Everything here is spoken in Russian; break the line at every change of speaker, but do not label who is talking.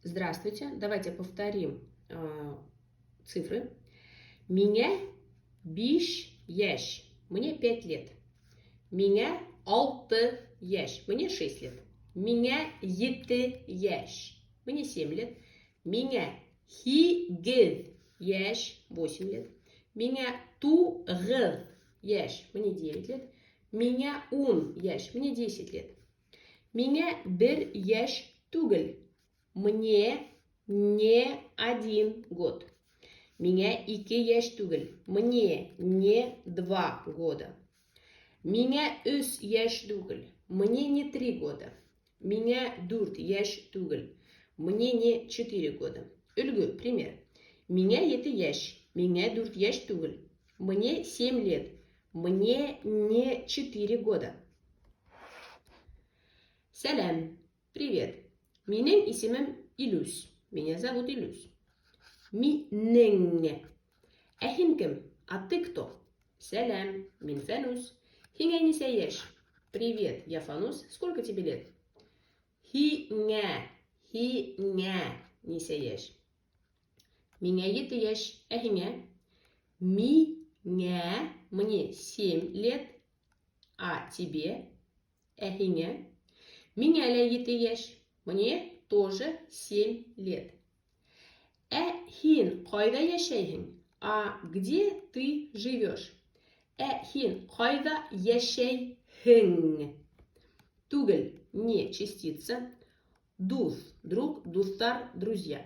Здравствуйте. Давайте повторим цифры. Меня биш яш. Мне 5 лет. Меня алты яш. Мне 6 лет. Меня еты яш. Мне 7 лет. Меня хигед яш. 8 лет. Меня тугд яш. Мне 9 лет. Меня ун яш. Мне 10 лет. Меня бер яш тугл. Мне не 1 год. Меня ике яш тугл. Мне не 2 года. Меня үс яш тугл. Мне не 3 года. Меня дурт яш тугл. Мне не 4 года. Үлгі, пример. Меня еті яш. Меня дурт яш тугл. Мне 7 лет. Мне не 4 года. Салям. Привет. Менің исемім Илюс. Меня зовут Илюс. Минің. А хин кім? А ты кто? Салям. Мин Фанус. Хиңа несе яш? Привет, я Фанус. Сколько тебе лет? Хиңа. Хиңа несе яш? Меня еті яш. А хиңа? Миңа. Мне 7 лет. А тебе? А хиңа? Меня ля еті яш? Мне тоже 7 лет. Хин қайда яшайһың? А где ты живешь? Хин қайда яшайһың? Тугл не частица. Дус – друг, дустар – друзья.